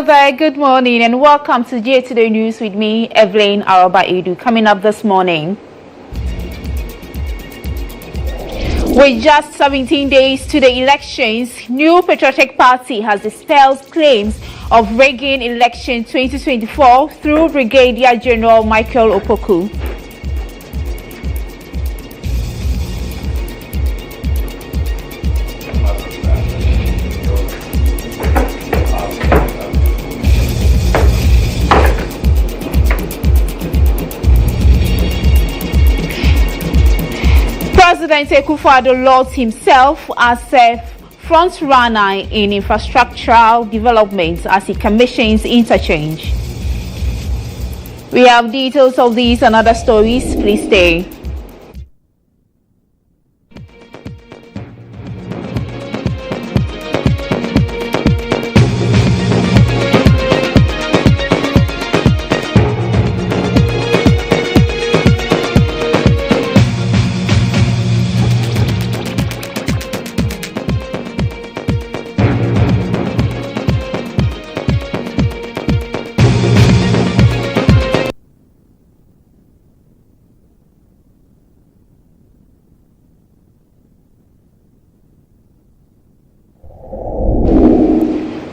there, good morning and welcome to GHOne News with me, Evelyn, Araba, Aidoo. Coming up this morning. With just 17 days to the elections, new Patriotic Party has dispelled claims of rigging election 2024 through Brigadier General Michael Opoku. President Akufo-Addo lauds himself as a front-runner in infrastructural development as he commissions interchange. We have details of these and other stories. Please stay.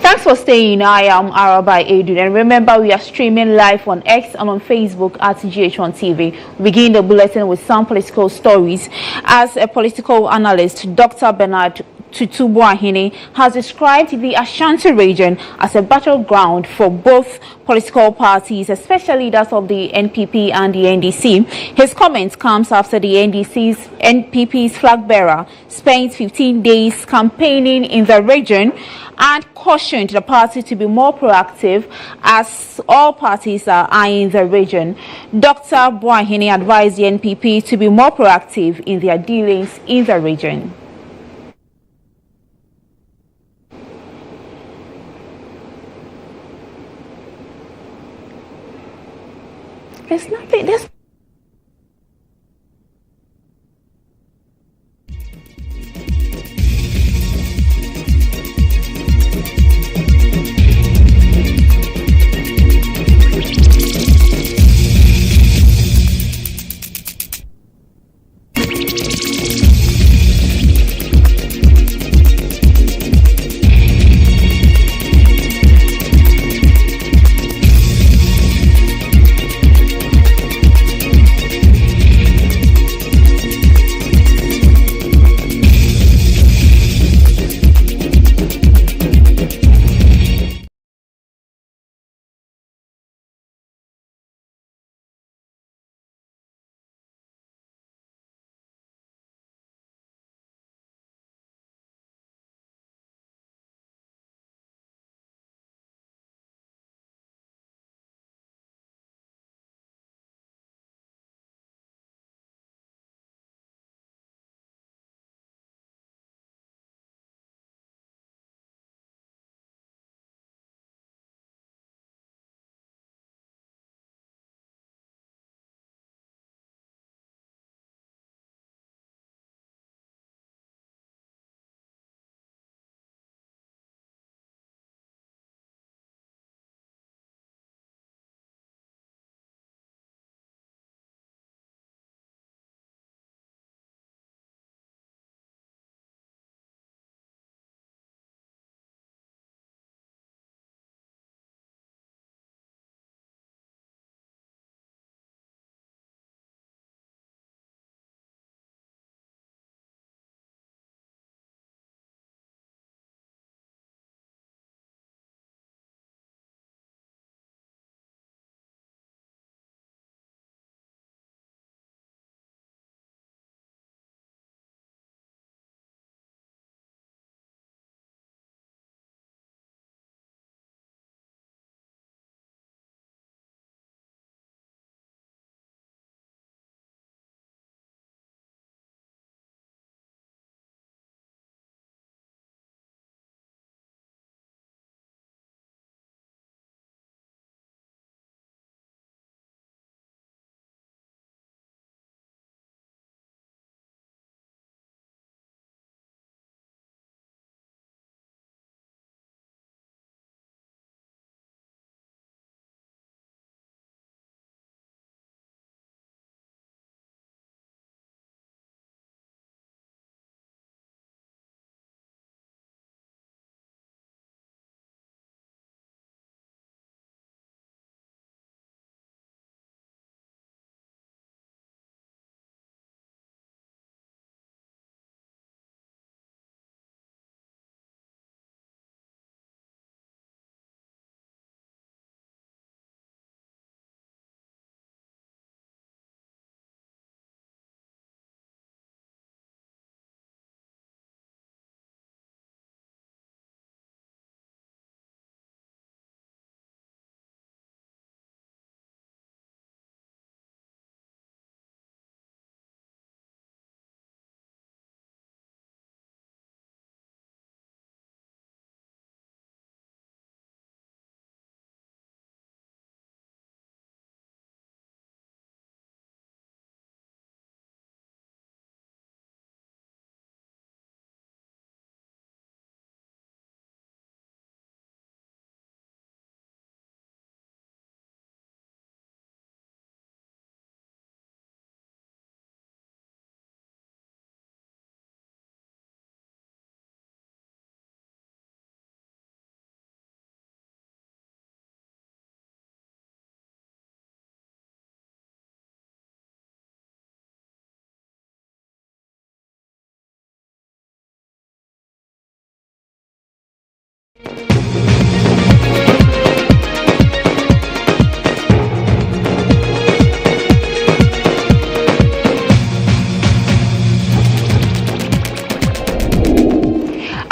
Thanks for staying. I am Araba, Aidoo, and remember we are streaming live on X and on Facebook at GHOne TV. We begin the bulletin with some political stories. As a political analyst, Dr. Bernard Tutu-Buahini has described the Ashanti region as a battleground for both political parties, especially that of the NPP and the NDC. His comment comes after the NPP's flag bearer spent 15 days campaigning in the region and cautioned the party to be more proactive as all parties are eyeing the region. Dr. Buahini advised the NPP to be more proactive in their dealings in the region. There's nothing.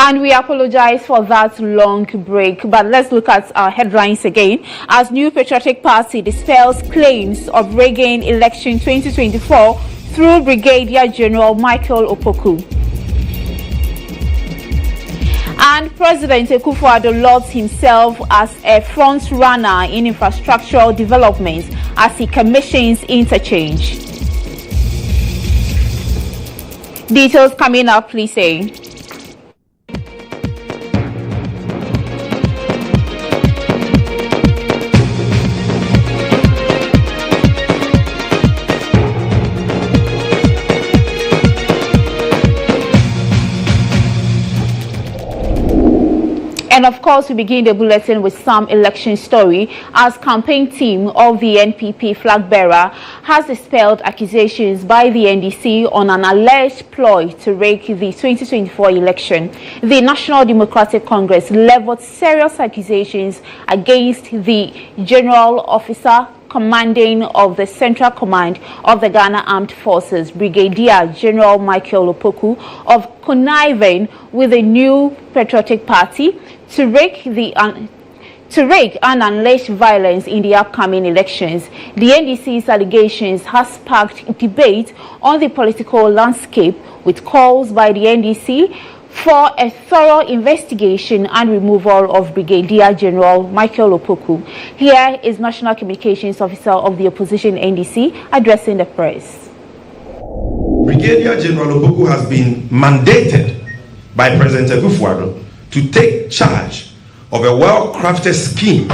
And we apologize for that long break, but let's look at our headlines again. As New Patriotic Party dispels claims of rigging election 2024 through Brigadier General Michael Opoku. And President Akufo-Addo lauds himself as a front runner in infrastructural development as he commissions interchange. Details coming up, please say. And of course, we begin the bulletin with some election story as campaign team of the NPP flag bearer has dispelled accusations by the NDC on an alleged ploy to rig the 2024 election. The National Democratic Congress leveled serious accusations against the General Officer Commanding of the Central Command of the Ghana Armed Forces, Brigadier General Michael Opoku, of conniving with the New Patriotic Party to rig and unleash violence in the upcoming elections. The NDC's allegations has sparked debate on the political landscape, with calls by the NDC for a thorough investigation and removal of Brigadier General Michael Opoku. Here is National Communications Officer of the opposition NDC addressing the press. Brigadier General Opoku has been mandated by President Akufo-Addo to take charge of a well-crafted scheme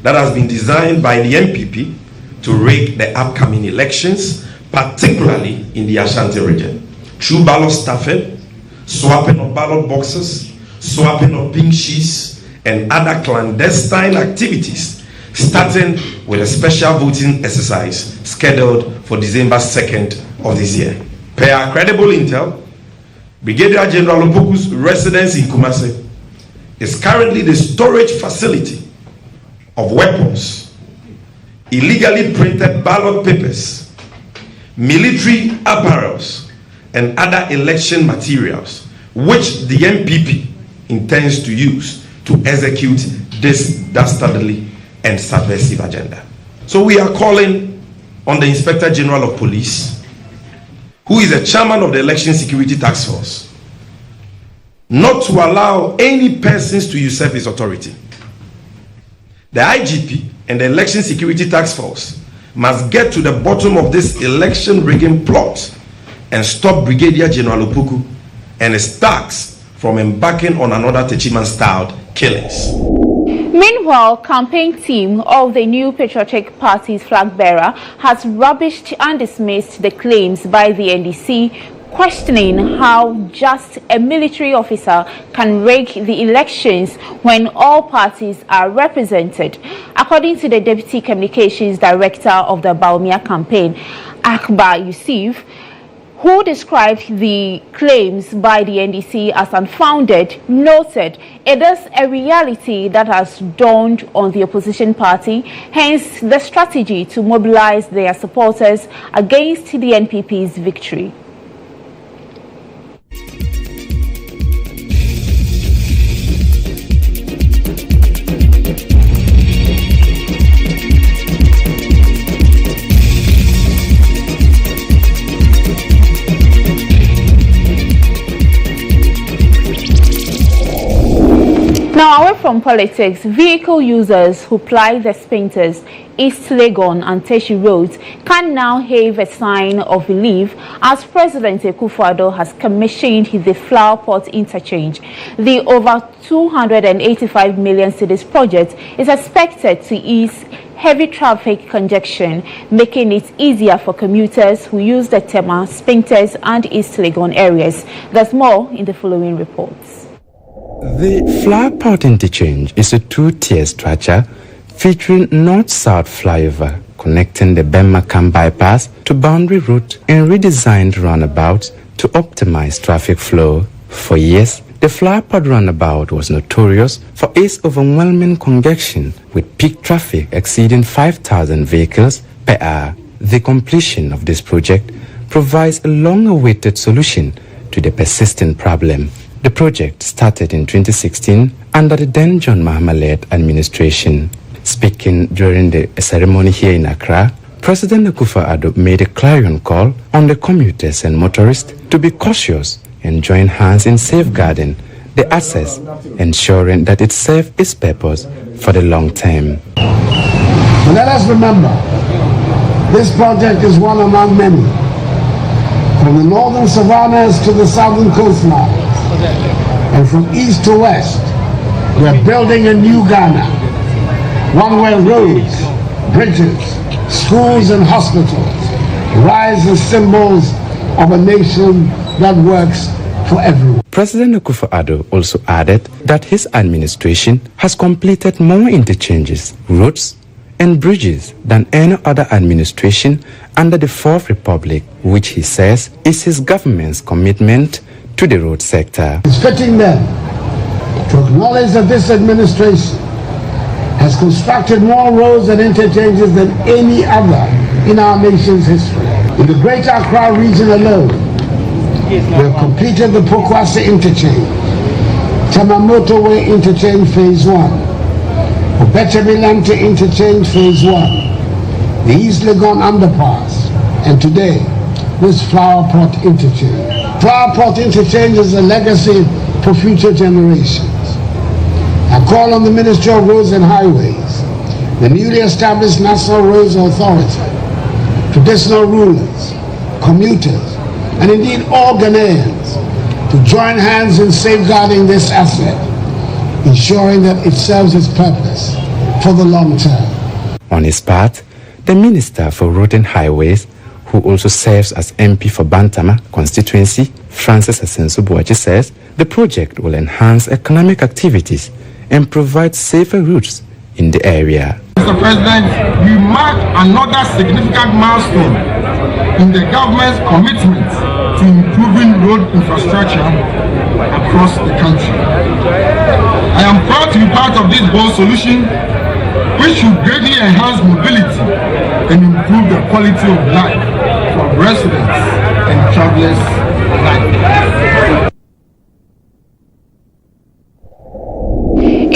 that has been designed by the NPP to rig the upcoming elections, particularly in the Ashanti region, through ballot stuffing, swapping of ballot boxes, swapping of pink sheets, and other clandestine activities, starting with a special voting exercise scheduled for December 2nd of this year. Per our credible intel, Brigadier General Opoku's residence in Kumasi is currently the storage facility of weapons, illegally printed ballot papers, military apparels, and other election materials, which the NPP intends to use to execute this dastardly and subversive agenda. So we are calling on the Inspector General of Police, who is the chairman of the Election Security Task Force, not to allow any persons to usurp his authority. The IGP and the Election Security Task Force must get to the bottom of this election rigging plot and stop Brigadier General Opoku and his thugs from embarking on another Techiman-styled killings. Meanwhile, campaign team of the New Patriotic Party's flag bearer has rubbished and dismissed the claims by the NDC, questioning how just a military officer can rig the elections when all parties are represented. According to the Deputy Communications Director of the Baumia campaign, Akbar Yusuf, who described the claims by the NDC as unfounded, noted it is a reality that has dawned on the opposition party, hence the strategy to mobilize their supporters against the NPP's victory. Now, away from politics, vehicle users who ply the Spinters, East Legon and Teshi roads can now have a sign of relief as President Akufo-Addo has commissioned the Flowerpo Interchange. The over 285 million cedis project is expected to ease heavy traffic congestion, making it easier for commuters who use the Tema, Spinters and East Legon areas. There's more in the following reports. The Flowerpo Interchange is a two-tier structure featuring north-south flyover connecting the Bemmakam bypass to Boundary Route and redesigned roundabouts to optimize traffic flow. For years, The Flowerpo roundabout was notorious for its overwhelming congestion, with peak traffic exceeding 5,000 vehicles per hour. The completion of this project provides a long-awaited solution to the persistent problem. The project started in 2016 under the then John Mahama-led administration. Speaking during the ceremony here in Accra, President Akufo-Addo made a clarion call on the commuters and motorists to be cautious and join hands in safeguarding the access, ensuring that it serves its purpose for the long term. Let us remember, this project is one among many. From the northern savannas to the southern coastlines, and from east to west, we are building a new Ghana, one where roads, bridges, schools and hospitals rise as symbols of a nation that works for everyone. President Akufo-Addo also added that his administration has completed more interchanges, roads, and bridges than any other administration under the Fourth Republic, which he says is his government's commitment to the road sector. It's fitting then to acknowledge that this administration has constructed more roads and interchanges than any other in our nation's history. In the Greater Accra region alone, we have completed the Pokwase Interchange, Tema Motorway Interchange Phase 1, Obechemilante Interchange Phase 1, the East Legon Underpass, and today, this Flowerpo Interchange. Flowerpo Interchange is a legacy for future generations. I call on the Ministry of Roads and Highways, the newly established National Roads Authority, traditional rulers, commuters, and indeed all Ghanaians to join hands in safeguarding this asset, ensuring that it serves its purpose for the long term. On his part, the Minister for Road and Highways, who also serves as MP for Bantama constituency, Francis Asenso-Boachi, says the project will enhance economic activities and provide safer routes in the area. Mr. President, we mark another significant milestone in the government's commitment to improving road infrastructure across the country. I am proud to be part of this bold solution, which should greatly enhance mobility and improve the quality of life for residents and travelers alike.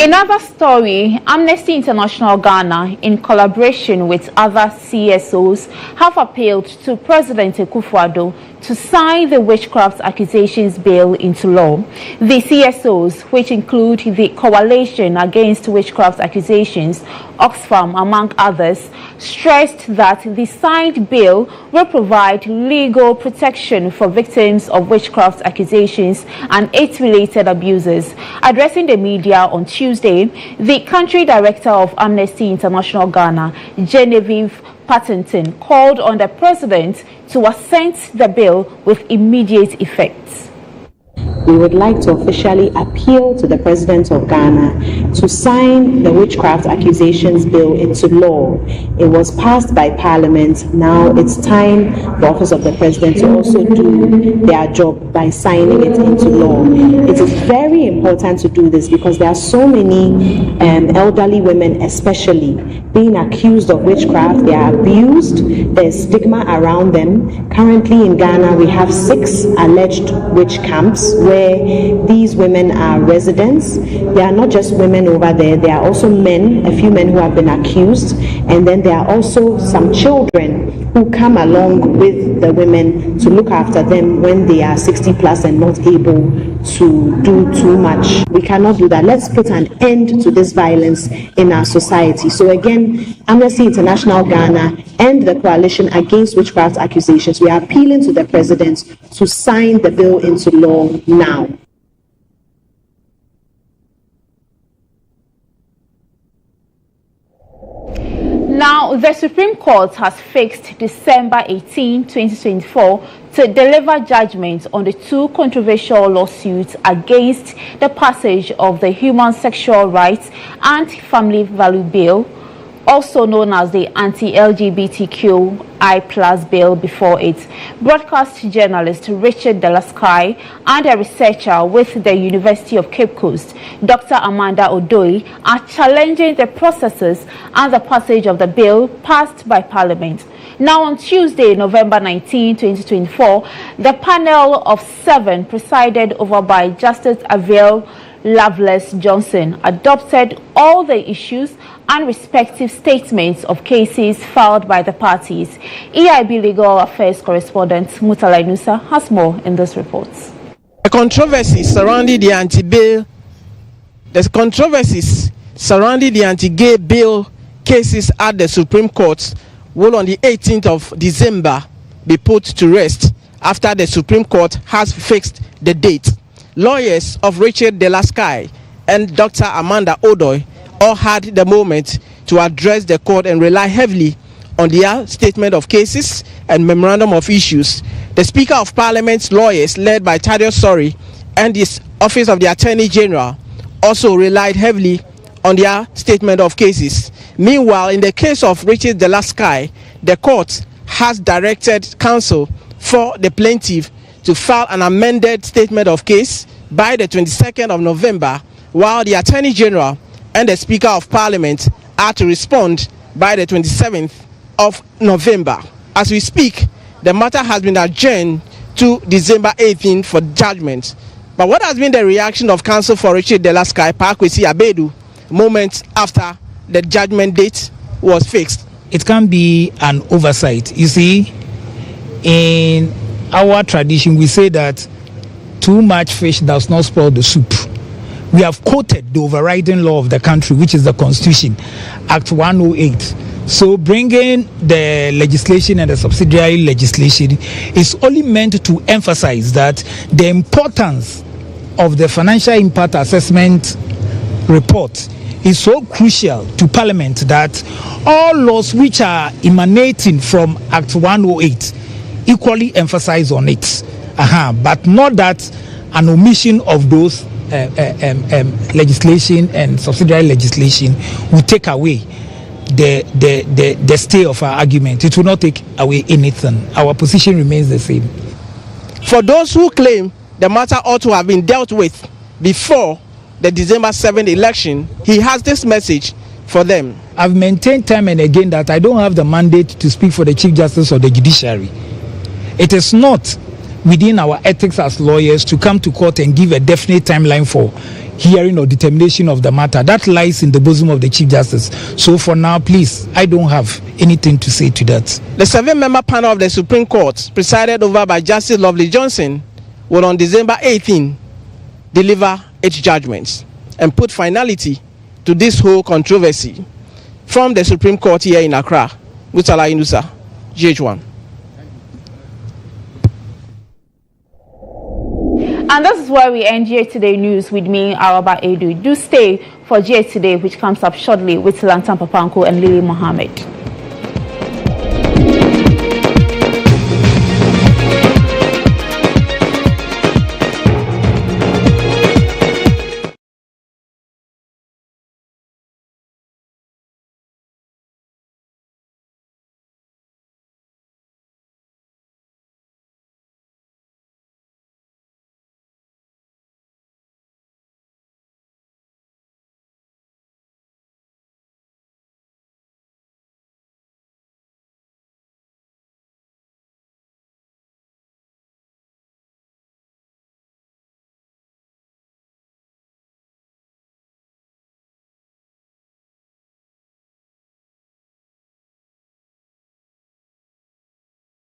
Another story, Amnesty International Ghana, in collaboration with other CSOs, have appealed to President Akufo-Addo to sign the witchcraft accusations bill into law. The CSOs, which include the Coalition Against Witchcraft Accusations, Oxfam, among others, stressed that the signed bill will provide legal protection for victims of witchcraft accusations and age-related abuses. Addressing the media on Tuesday, the country director of Amnesty International Ghana, Genevieve Patterson, called on the president to assent the bill with immediate effect. We would like to officially appeal to the President of Ghana to sign the witchcraft accusations bill into law. It was passed by Parliament. Now it's time the Office of the President to also do their job by signing it into law. It is very important to do this because there are so many elderly women especially being accused of witchcraft. They are abused. There's stigma around them. Currently in Ghana, we have 6 alleged witch camps where these women are residents. There are not just women over there, there are also men, a few men who have been accused, and then there are also some children who come along with the women to look after them when they are 60 plus and not able to do too much. We cannot do that. Let's put an end to this violence in our society. So again, Amnesty International Ghana and the Coalition Against Witchcraft Accusations, we are appealing to the President to sign the bill into law now. Now, the Supreme Court has fixed December 18, 2024 to deliver judgment on the 2 controversial lawsuits against the passage of the Human Sexual Rights and Family Value Bill, also known as the anti-LGBTQI+ bill, before it. Broadcast journalist Richard Delasky and a researcher with the University of Cape Coast, Dr. Amanda Odoi, are challenging the processes and the passage of the bill passed by Parliament. Now on Tuesday, November 19, 2024, the panel of 7 presided over by Justice Avail Loveless Johnson adopted all the issues and respective statements of cases filed by the parties. EIB Legal Affairs correspondent Mutala Inusa has more in this report. The controversies surrounding the anti-gay bill cases at the Supreme Court will on the 18th of December be put to rest after the Supreme Court has fixed the date. Lawyers of Richard Delasky and Dr. Amanda Odoi all had the moment to address the court and rely heavily on their statement of cases and memorandum of issues. The Speaker of Parliament's lawyers, led by Thaddeus Sorry, and the Office of the Attorney General also relied heavily on their statement of cases. Meanwhile, in the case of Richard Delasky, the court has directed counsel for the plaintiff to file an amended statement of case by the 22nd of November, while the Attorney General and the Speaker of Parliament are to respond by the 27th of November. As we speak, the matter has been adjourned to December 18th for judgment. But what has been the reaction of counsel for Richard Delasky, Pakwesi Aidoo, moments after the judgment date was fixed? It can be an oversight. You see, in our tradition, we say that too much fish does not spoil the soup. We have quoted the overriding law of the country, which is the Constitution, Act 108. So bringing the legislation and the subsidiary legislation is only meant to emphasize that the importance of the financial impact assessment report is so crucial to Parliament that all laws which are emanating from Act 108 equally emphasize on it. But not that an omission of those legislation and subsidiary legislation will take away the stay of our argument. It will not take away anything. Our position remains the same. For those who claim the matter ought to have been dealt with before the December 7th election, he has this message for them. I've maintained time and again that I don't have the mandate to speak for the Chief Justice or the judiciary. It is not within our ethics as lawyers to come to court and give a definite timeline for hearing or determination of the matter. That lies in the bosom of the Chief Justice. So for now, please, I don't have anything to say to that. The 7-member panel of the Supreme Court, presided over by Justice Loveless Johnson, will on December 18 deliver its judgments and put finality to this whole controversy. From the Supreme Court here in Accra, Mutala Inusa, GHOne. And this is where we end GA Today News with me, Araba Aidoo. Do stay for GA Today, which comes up shortly with Lantan Papanko and Lily Mohammed.